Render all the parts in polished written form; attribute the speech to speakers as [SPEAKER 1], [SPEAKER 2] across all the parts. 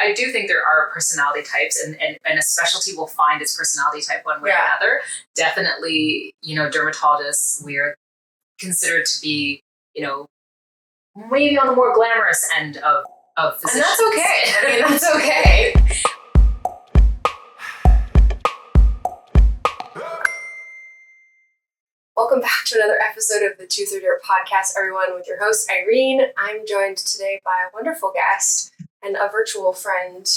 [SPEAKER 1] I do think there are personality types, and a specialty will find its personality type one way or another. Definitely, dermatologists, we're considered to be, maybe on the more glamorous end of physicians.
[SPEAKER 2] And that's okay. I mean, that's okay. Welcome back to another episode of the Toothlife.Irene podcast, everyone, with your host, Irene. I'm joined today by a wonderful guest and a virtual friend,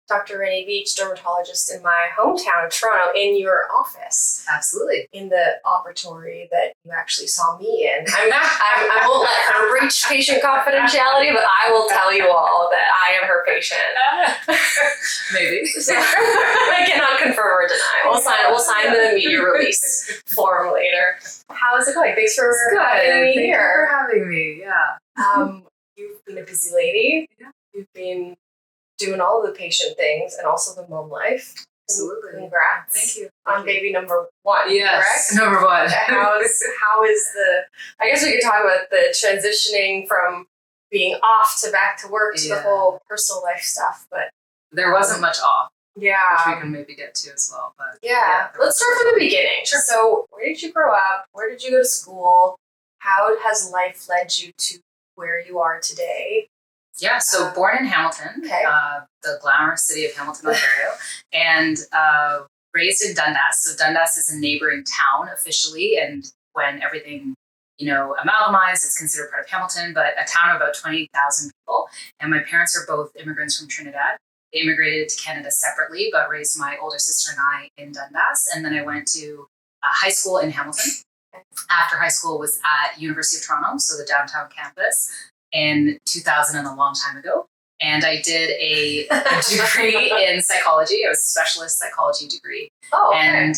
[SPEAKER 2] Dr. Renée Beach, dermatologist in my hometown of Toronto, in your office.
[SPEAKER 1] Absolutely.
[SPEAKER 2] In the operatory that you actually saw me in. I won't let her breach patient confidentiality, but I will tell you all that I am her patient.
[SPEAKER 1] Maybe.
[SPEAKER 2] So, I cannot confirm or deny. We'll sign the media release form later. How is it going? Thanks for having me here.
[SPEAKER 1] Thank you for having me. Yeah.
[SPEAKER 2] You've been a busy lady.
[SPEAKER 1] Yeah.
[SPEAKER 2] You've been doing all of the patient things and also the mom life.
[SPEAKER 1] Absolutely.
[SPEAKER 2] Congrats.
[SPEAKER 1] Thank you.
[SPEAKER 2] On baby number 1,
[SPEAKER 1] yes,
[SPEAKER 2] correct?
[SPEAKER 1] Number 1.
[SPEAKER 2] How is the, I guess we could talk about the transitioning from being off to back to work to the whole personal life stuff, but
[SPEAKER 1] there wasn't much off.
[SPEAKER 2] Yeah.
[SPEAKER 1] Which we can maybe get to as well. But
[SPEAKER 2] let's start from the beginning.
[SPEAKER 1] Sure.
[SPEAKER 2] So where did you grow up? Where did you go to school? How has life led you to where you are today?
[SPEAKER 1] Yeah, so born in Hamilton, the glamorous city of Hamilton, Ontario, and raised in Dundas. So Dundas is a neighboring town officially, and when everything, amalgamized, it's considered part of Hamilton, but a town of about 20,000 people. And my parents are both immigrants from Trinidad. They immigrated to Canada separately, but raised my older sister and I in Dundas. And then I went to high school in Hamilton. After high school was at University of Toronto, so the downtown campus, in 2000 and a long time ago. And I did a degree in psychology. I was a specialist psychology degree.
[SPEAKER 2] Oh, okay.
[SPEAKER 1] And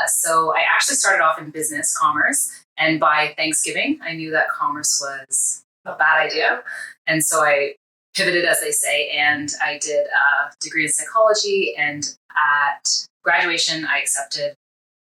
[SPEAKER 1] so I actually started off in business commerce. And by Thanksgiving, I knew that commerce was a bad idea. And so I pivoted, as they say, and I did a degree in psychology. And at graduation, I accepted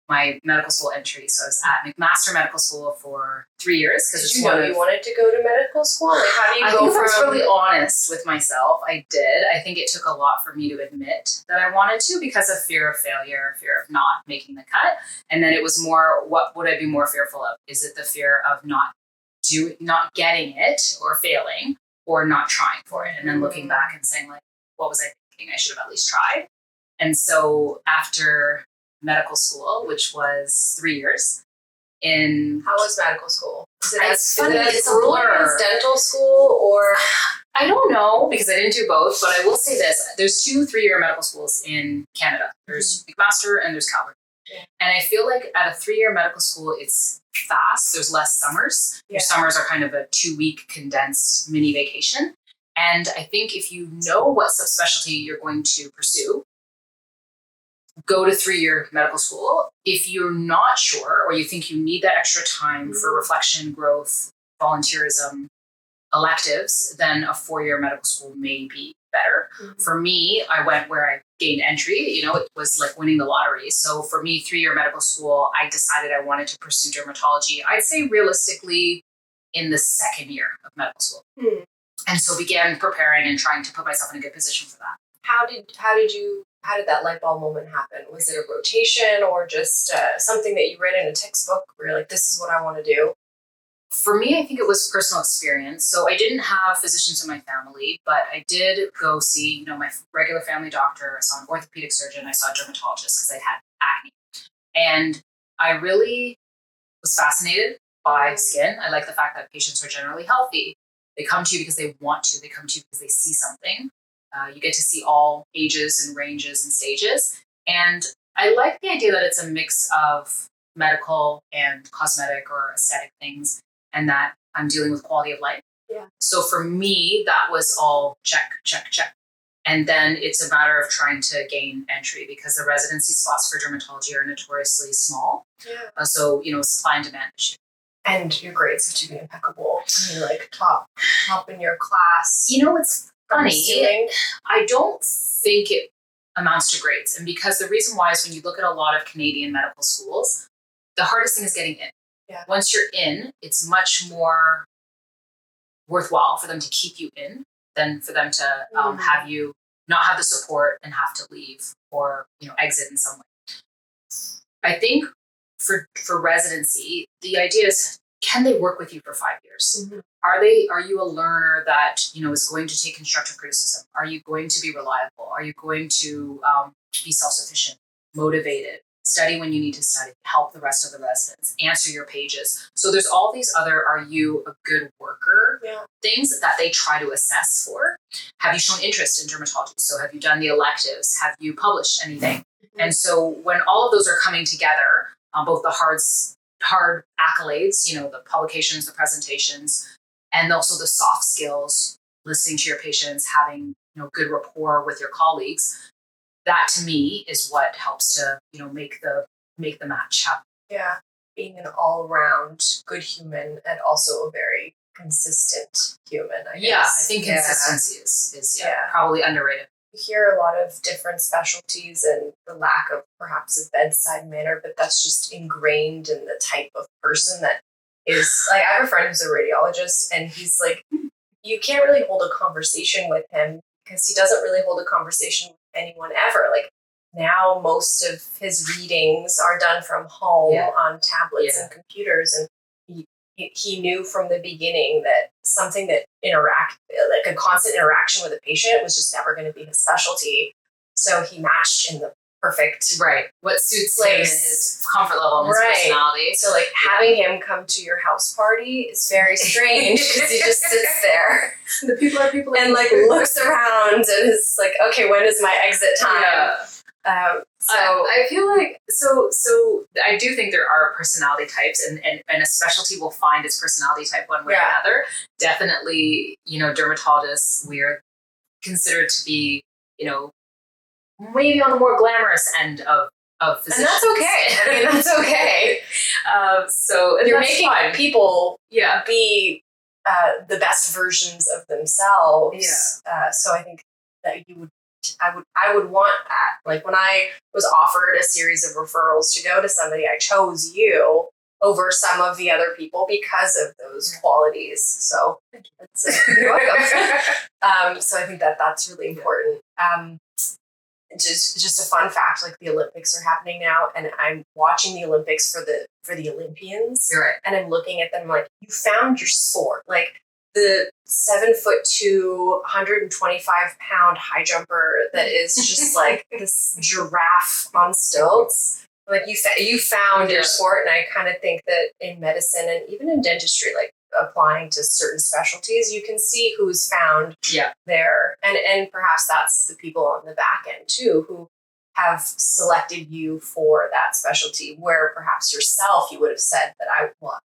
[SPEAKER 1] my medical school entry. So I was at McMaster Medical School for 3 years.
[SPEAKER 2] Did you know you wanted to go to medical school? Like, how do you go from...
[SPEAKER 1] I was really honest with myself. I did. I think it took a lot for me to admit that I wanted to because of fear of failure, fear of not making the cut. And then it was more, what would I be more fearful of? Is it the fear of not getting it or failing or not trying for it? And then looking back and saying, like, what was I thinking? I should have at least tried. And so after medical school, which was 3 years.
[SPEAKER 2] How was medical school? Is it
[SPEAKER 1] it's
[SPEAKER 2] as
[SPEAKER 1] a blur.
[SPEAKER 2] As dental school, or?
[SPEAKER 1] I don't know, because I didn't do both, but I will say this. There's 2 3-year medical schools in Canada. There's McMaster and there's Calgary. Yeah. And I feel like at a 3-year medical school, it's fast. There's less summers. Your summers are kind of a 2-week condensed mini vacation. And I think if you know what subspecialty you're going to pursue, go to 3-year medical school. If you're not sure or you think you need that extra time for reflection, growth, volunteerism, electives, then a 4-year medical school may be better. Mm-hmm. For me, I went where I gained entry. It was like winning the lottery. So for me, 3-year medical school, I decided I wanted to pursue dermatology. I'd say realistically in the 2nd year of medical school. Mm-hmm. And so began preparing and trying to put myself in a good position for that.
[SPEAKER 2] How did that light bulb moment happen? Was it a rotation or just something that you read in a textbook where you're like, this is what I want to do?
[SPEAKER 1] For me, I think it was personal experience. So I didn't have physicians in my family, but I did go see, my regular family doctor. I saw an orthopedic surgeon. I saw a dermatologist because I had acne. And I really was fascinated by skin. I like the fact that patients are generally healthy. They come to you because they want to. They come to you because they see something. You get to see all ages and ranges and stages. And I like the idea that it's a mix of medical and cosmetic or aesthetic things, and that I'm dealing with quality of life.
[SPEAKER 2] Yeah.
[SPEAKER 1] So for me, that was all check, check, check. And then it's a matter of trying to gain entry because the residency spots for dermatology are notoriously small. Yeah. So, supply and demand issue.
[SPEAKER 2] And your grades have to be impeccable. You're like top in your class.
[SPEAKER 1] It's funny. I don't think it amounts to grades. And because the reason why is when you look at a lot of Canadian medical schools, the hardest thing is getting in. Yeah. Once you're in, it's much more worthwhile for them to keep you in than for them to have you not have the support and have to leave or, exit in some way. I think for residency, the idea is, can they work with you for 5 years?
[SPEAKER 2] Mm-hmm.
[SPEAKER 1] Are you a learner that, is going to take constructive criticism? Are you going to be reliable? Are you going to be self-sufficient, motivated, study when you need to study, help the rest of the residents, answer your pages? So there's all these other, are you a good worker? Things that they try to assess for. Have you shown interest in dermatology? So have you done the electives? Have you published anything? Mm-hmm. And so when all of those are coming together, both the hard accolades, the publications, the presentations, and also the soft skills, listening to your patients, having, good rapport with your colleagues, that to me is what helps to, make the match happen.
[SPEAKER 2] Yeah. Being an all-around good human and also a very consistent human, I guess.
[SPEAKER 1] Yeah, I think consistency is probably underrated.
[SPEAKER 2] You hear a lot of different specialties and the lack of perhaps a bedside manner, but that's just ingrained in the type of person that is, like, I have a friend who's a radiologist, and he's like, you can't really hold a conversation with him because he doesn't really hold a conversation with anyone ever. Like, now most of his readings are done from home on tablets and computers, and he knew from the beginning that something that like a constant interaction with a patient was just never going to be his specialty. So he matched in the perfect
[SPEAKER 1] what suits him and his comfort level and his personality.
[SPEAKER 2] So like having him come to your house party is very strange because he just sits there.
[SPEAKER 1] The people
[SPEAKER 2] and like looks around and is like, okay, when is my exit time? So
[SPEAKER 1] I feel like so I do think there are personality types, and a specialty will find its personality type one way or another. Definitely, dermatologists, we're considered to be, maybe on the more glamorous end of physicians.
[SPEAKER 2] And that's okay. I mean, that's okay.
[SPEAKER 1] So
[SPEAKER 2] you're making people be the best versions of themselves. So I think that I would want that. Like when I was offered a series of referrals to go to somebody, I chose you over some of the other people because of those qualities. So that's it. You're welcome. So I think that that's really important. Just a fun fact, like the Olympics are happening now, and I'm watching the Olympics for the Olympians. And I'm looking at them like, you found your sport. Like the 7'2", 125-pound high jumper that is just like this giraffe on stilts. Like you found your sport, and I kind of think that in medicine and even in dentistry, like applying to certain specialties, you can see who's found there, and perhaps that's the people on the back end too who have selected you for that specialty. Where perhaps yourself, you would have said that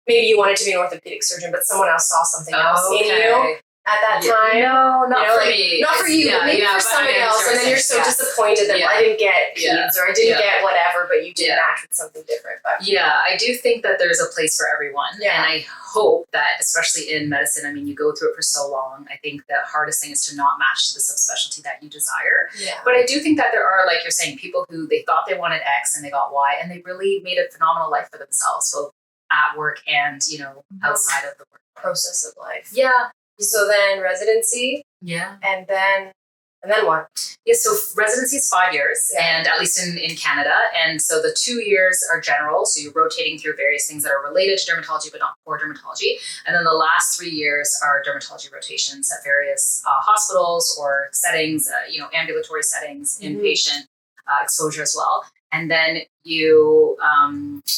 [SPEAKER 2] maybe you wanted to be an orthopedic surgeon, but someone else saw something else in you at that time.
[SPEAKER 1] No, not for me.
[SPEAKER 2] Not for you, but maybe for someone else. And then you're so disappointed that I didn't get peds or I didn't get whatever, but you did match with something different. But
[SPEAKER 1] I do think that there's a place for everyone. And I hope that, especially in medicine, I mean, you go through it for so long. I think the hardest thing is to not match to the subspecialty that you desire. But I do think that there are, like you're saying, people who they thought they wanted X and they got Y, and they really made a phenomenal life for themselves, both at work and, outside of the work
[SPEAKER 2] process of life. So then residency. And then what?
[SPEAKER 1] So residency is 5 years, and at least in Canada. And so the 2 years are general. So you're rotating through various things that are related to dermatology, but not core dermatology. And then the last 3 years are dermatology rotations at various hospitals or settings, ambulatory settings, inpatient exposure as well. And then you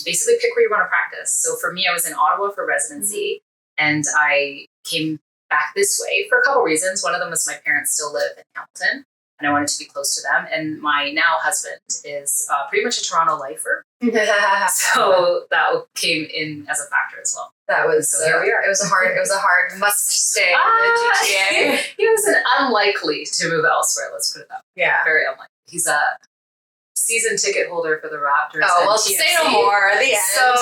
[SPEAKER 1] basically pick where you want to practice. So for me, I was in Ottawa for residency, and I came back this way for a couple reasons. One of them was my parents still live in Hamilton, and I wanted to be close to them. And my now husband is pretty much a Toronto lifer. So that came in as a factor as well.
[SPEAKER 2] That was, so here we are. It was a hard must stay in the GTA.
[SPEAKER 1] He was unlikely to move elsewhere, let's put it that way. Very unlikely. He's a season ticket holder for the Raptors.
[SPEAKER 2] Oh, well, say no more. The end.
[SPEAKER 1] So,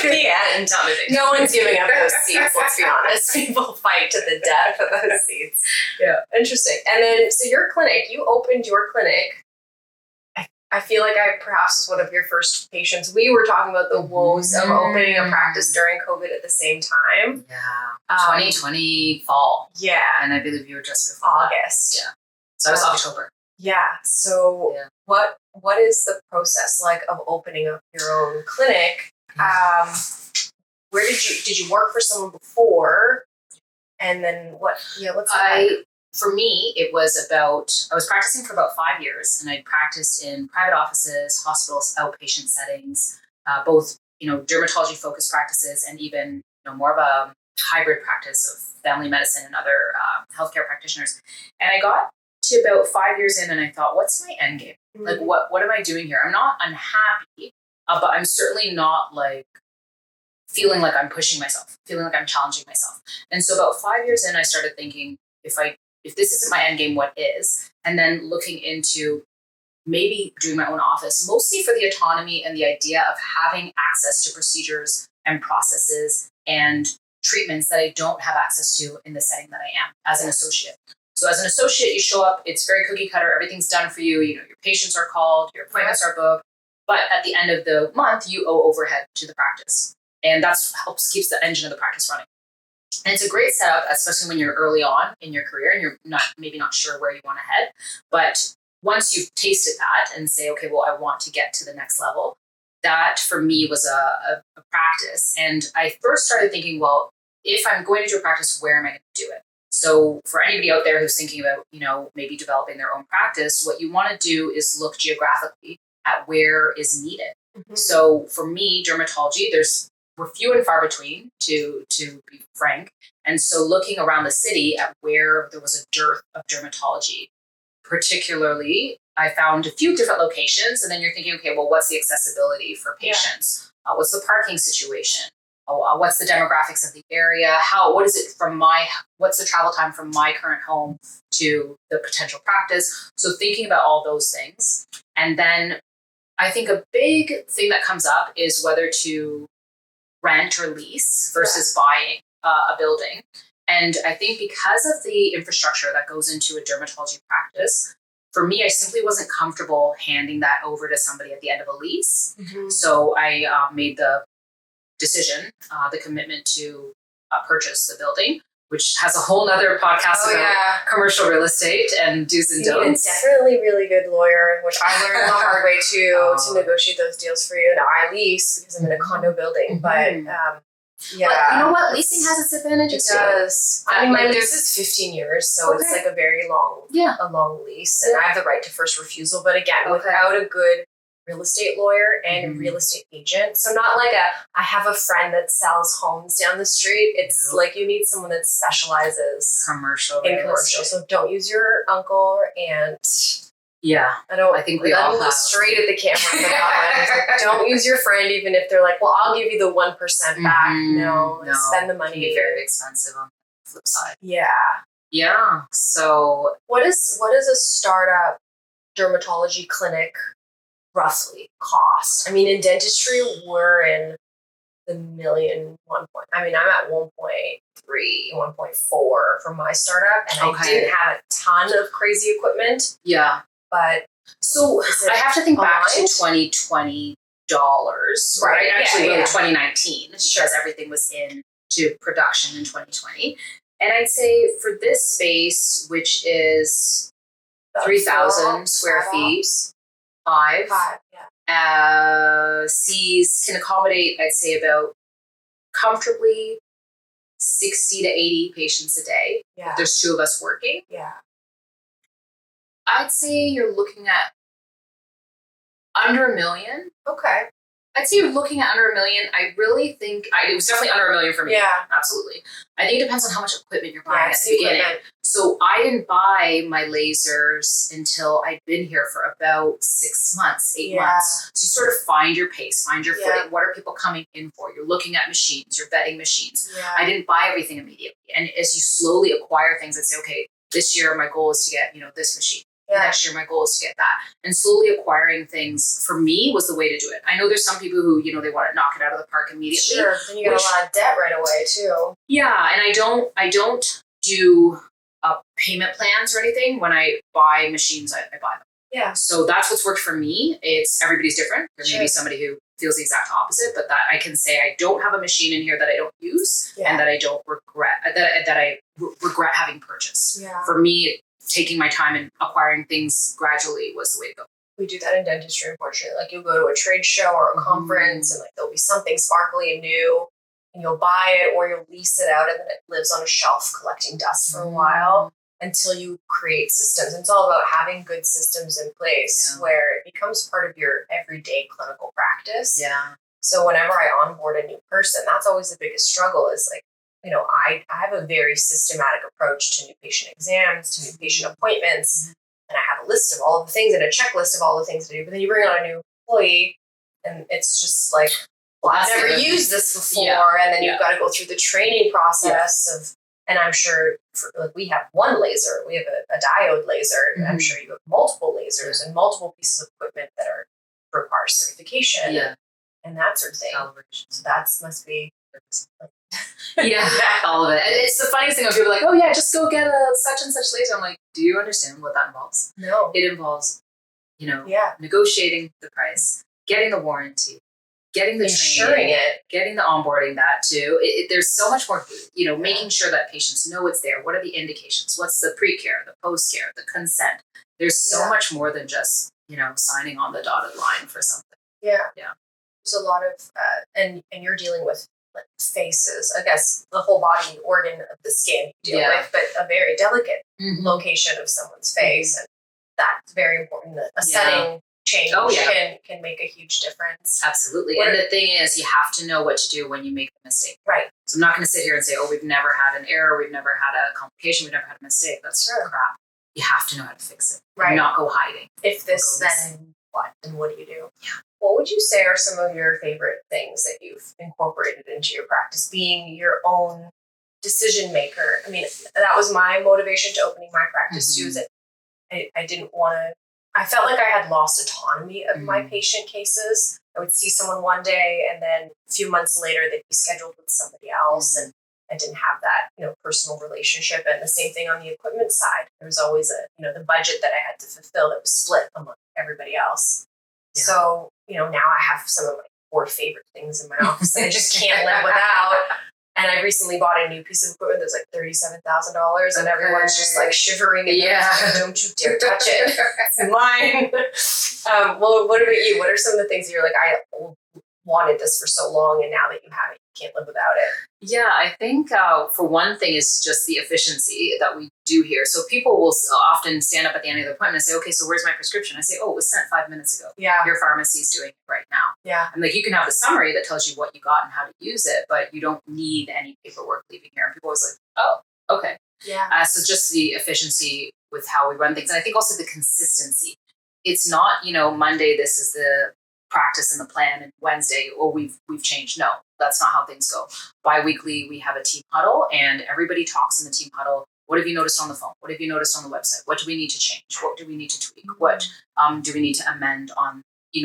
[SPEAKER 2] the end. No one's giving up those seats, let's be honest. People fight to the death for those seats. Interesting. And then, so your clinic, you opened your clinic. I feel like I perhaps was one of your first patients. We were talking about the woes of opening a practice during COVID at the same time.
[SPEAKER 1] 2020 fall.
[SPEAKER 2] And
[SPEAKER 1] I believe you were just before
[SPEAKER 2] August.
[SPEAKER 1] So that was October.
[SPEAKER 2] Yeah. So what is the process like of opening up your own clinic? Where did you work for someone before? And then what's that like?
[SPEAKER 1] For me, it was I was practicing for about 5 years, and I practiced in private offices, hospitals, outpatient settings, both, dermatology focused practices and even, more of a hybrid practice of family medicine and other healthcare practitioners. And I got to about 5 years in, and I thought, what's my end game? Mm-hmm. Like, what am I doing here? I'm not unhappy, but I'm certainly not like feeling like I'm pushing myself, feeling like I'm challenging myself. And so about 5 years in, I started thinking, if this isn't my end game, what is? And then looking into maybe doing my own office, mostly for the autonomy and the idea of having access to procedures and processes and treatments that I don't have access to in the setting that I am as an associate. So as an associate, you show up, it's very cookie cutter, everything's done for you, your patients are called, your appointments are booked, but at the end of the month, you owe overhead to the practice. And that's keeps the engine of the practice running. And it's a great setup, especially when you're early on in your career and you're maybe not sure where you want to head. But once you've tasted that and say, okay, well, I want to get to the next level, that for me was a practice. And I first started thinking, well, if I'm going to do a practice, where am I going to do it? So for anybody out there who's thinking about, maybe developing their own practice, what you want to do is look geographically at where is needed. Mm-hmm. So for me, dermatology, we're few and far between, to be frank. And so looking around the city at where there was a dearth of dermatology, particularly, I found a few different locations. And then you're thinking, okay, well, what's the accessibility for patients? Yeah. What's the parking situation? What's the demographics of the area? What's the travel time from my current home to the potential practice? So thinking about all those things. And then I think a big thing that comes up is whether to rent or lease versus buying a building. And I think because of the infrastructure that goes into a dermatology practice, for me, I simply wasn't comfortable handing that over to somebody at the end of a lease. Mm-hmm. So I made the decision, the commitment to purchase the building, which has a whole nother podcast about commercial real estate and do's and don'ts.
[SPEAKER 2] You need a definitely really good lawyer, which I learned the hard way too, to negotiate those deals for you. Now I lease because I'm in a condo building, but
[SPEAKER 1] But you know what? Leasing has its advantages
[SPEAKER 2] too. It does. I mean, my lease is 15 years, so it's like a very long, lease, and I have the right to first refusal. But again, without a good real estate lawyer and real estate agent, so not like I have a friend that sells homes down the street. It's like you need someone that specializes in commercial. So don't use your uncle or aunt.
[SPEAKER 1] Yeah, I think we all have.
[SPEAKER 2] Straight at the camera for that one. Like, don't use your friend, even if they're like, well, I'll give you the 1% back. No, spend the money.
[SPEAKER 1] It can be very expensive on the flip side.
[SPEAKER 2] Yeah.
[SPEAKER 1] So
[SPEAKER 2] what is a startup dermatology clinic roughly cost? I mean, in dentistry, we're in the million, I'm at 1.3, 1.4 for my startup, and I didn't have a ton of crazy equipment.
[SPEAKER 1] Yeah.
[SPEAKER 2] But
[SPEAKER 1] so I have to think back to 2020 dollars, right? Actually, really 2019, because everything was into production in 2020. And I'd say for this space, which is 3,000 square feet, five, C's can accommodate, I'd say, about comfortably 60 to 80 patients a day. Yeah. There's two of us working.
[SPEAKER 2] Yeah.
[SPEAKER 1] I'd say you're looking at under $1 million.
[SPEAKER 2] Okay.
[SPEAKER 1] I'd say you're looking at under $1 million. I really think it was definitely under $1 million for me.
[SPEAKER 2] Yeah.
[SPEAKER 1] Absolutely. I think it depends on how much equipment you're buying at the beginning. So I didn't buy my lasers until I'd been here for about 6 months, 8 months. So you sort of find your pace, find your footing. What are people coming in for? You're looking at machines, you're vetting machines. Yeah. I didn't buy everything immediately. And as you slowly acquire things, I'd say, okay, this year my goal is to get, this machine. Next year, my goal is to get that. And slowly acquiring things, for me, was the way to do it. I know there's some people who, they want to knock it out of the park immediately.
[SPEAKER 2] Sure, then you get a lot of debt right away, too.
[SPEAKER 1] Yeah, and I don't do payment plans or anything. When I buy machines, I buy them.
[SPEAKER 2] Yeah.
[SPEAKER 1] So that's what's worked for me. Everybody's different. There may be somebody who feels the exact opposite, but that I can say I don't have a machine in here that I don't use and that I don't regret, that I regret having purchased.
[SPEAKER 2] Yeah.
[SPEAKER 1] For me, taking my time and acquiring things gradually was the way to go.
[SPEAKER 2] We do that in dentistry, unfortunately. Like you'll go to a trade show or a conference and like there'll be something sparkly and new and you'll buy it or you'll lease it out and then it lives on a shelf collecting dust for a while until you create systems. And it's all about having good systems in place where it becomes part of your everyday clinical practice.
[SPEAKER 1] Yeah.
[SPEAKER 2] So whenever I onboard a new person, that's always the biggest struggle is like, I have a very systematic approach to new patient exams, to new patient appointments. And I have a list of all of the things and a checklist of all the things to do. But then you bring on a new employee and it's just like, well, I've never used this before. And then you've got to go through the training process of, and I'm sure we have one laser, we have a diode laser. And I'm sure you have multiple lasers and multiple pieces of equipment that require certification and that sort of thing. So that must be
[SPEAKER 1] all of it. And it's the funniest thing when people are like, oh yeah, just go get a such and such laser. I'm like, do you understand what that involves?
[SPEAKER 2] No.
[SPEAKER 1] It involves, negotiating the price, getting the warranty, getting the
[SPEAKER 2] insuring
[SPEAKER 1] training,
[SPEAKER 2] it,
[SPEAKER 1] getting the onboarding, that too. There's so much more, making sure that patients know it's there. What are the indications? What's the pre-care, the post-care, the consent? There's so much more than just, signing on the dotted line for something.
[SPEAKER 2] Yeah. There's a lot of, and you're dealing with like faces, I guess the whole body organ of the skin you deal with, but a very delicate location of someone's face. And that's very important. A setting change can make a huge difference.
[SPEAKER 1] Absolutely. And the thing is, you have to know what to do when you make a mistake.
[SPEAKER 2] Right.
[SPEAKER 1] So I'm not going to sit here and say, oh, we've never had an error, we've never had a complication, we've never had a mistake. That's crap. You have to know how to fix it.
[SPEAKER 2] Right.
[SPEAKER 1] Not go hiding.
[SPEAKER 2] If this, then what? Then what do you do?
[SPEAKER 1] Yeah.
[SPEAKER 2] What would you say are some of your favorite things that you've incorporated into your practice, being your own decision maker? I mean, that was my motivation to opening my practice too, is that I didn't want to, I felt like I had lost autonomy of my patient cases. I would see someone one day and then a few months later they'd be scheduled with somebody else and I didn't have that, personal relationship. And the same thing on the equipment side. There was always the budget that I had to fulfill that was split among everybody else. Yeah. So, now I have some of my 4 favorite things in my office that I just can't live without. And I recently bought a new piece of equipment that's like $37,000 and everyone's just like shivering and like, don't you dare touch it. It's mine. Well, what about you? What are some of the things that you're like, I wanted this for so long and now that you have it, you can't live without it?
[SPEAKER 1] Yeah, I think for one thing is just the efficiency that we do here. So people will often stand up at the end of the appointment and say, okay, so where's my prescription? I say, oh, it was sent 5 minutes ago.
[SPEAKER 2] Yeah.
[SPEAKER 1] Your pharmacy's doing it right now.
[SPEAKER 2] Yeah.
[SPEAKER 1] I'm like, you can have the summary that tells you what you got and how to use it, but you don't need any paperwork leaving here. And people always like, oh, okay.
[SPEAKER 2] Yeah.
[SPEAKER 1] So just the efficiency with how we run things. And I think also the consistency. It's not, Monday, this is the practice and the plan, and Wednesday, we've changed. No, that's not how things go. Bi-weekly, we have a team huddle and everybody talks in the team huddle. What have you noticed on the phone? What have you noticed on the website? What do we need to change? What do we need to tweak? What do we need to amend on,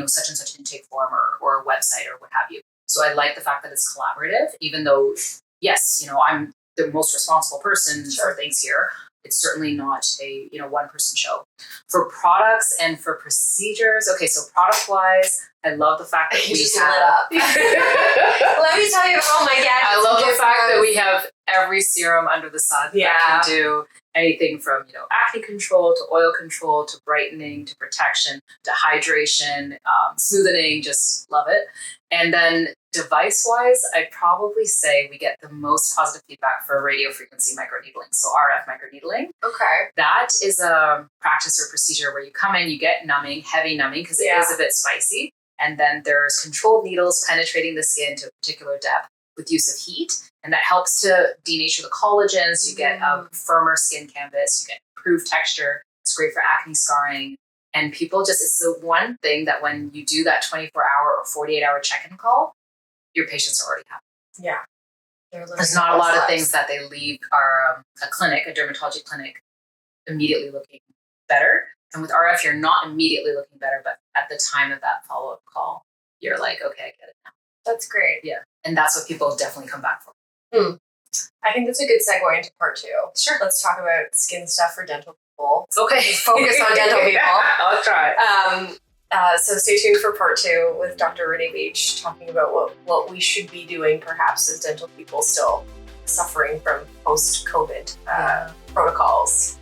[SPEAKER 1] such and such intake form or website or what have you? So I like the fact that it's collaborative, even though, yes, I'm the most responsible person for things here. It's certainly not a, one-person show. For products and for procedures, okay, so product-wise, I love the fact that we
[SPEAKER 2] just
[SPEAKER 1] have...
[SPEAKER 2] lit up. Let me tell you about all my gadgets.
[SPEAKER 1] I love the fact that we have every serum under the sun that can do anything from, acne control to oil control to brightening to protection to hydration, smoothing, just love it. And then device-wise, I'd probably say we get the most positive feedback for radio frequency microneedling, so RF microneedling.
[SPEAKER 2] Okay.
[SPEAKER 1] That is a practice or procedure where you come in, you get numbing, heavy numbing, because it is a bit spicy. And then there's controlled needles penetrating the skin to a particular depth with use of heat. And that helps to denature the collagens. You get a firmer skin canvas. You get improved texture. It's great for acne scarring. And people it's the one thing that when you do that 24-hour or 48-hour check-in call, your patients are already happy.
[SPEAKER 2] Yeah.
[SPEAKER 1] There's not a lot of things that they leave a dermatology clinic, immediately looking better. And with RF, you're not immediately looking better, but at the time of that follow-up call, you're like, okay, I get it now.
[SPEAKER 2] That's great.
[SPEAKER 1] Yeah. And that's what people definitely come back for.
[SPEAKER 2] I think that's a good segue into part 2.
[SPEAKER 1] Sure.
[SPEAKER 2] Let's talk about skin stuff for dental people.
[SPEAKER 1] Okay.
[SPEAKER 2] Focus on dental people.
[SPEAKER 1] I'll try.
[SPEAKER 2] So stay tuned for part 2 with Dr. Renée Beach, talking about what we should be doing perhaps as dental people still suffering from post-COVID protocols.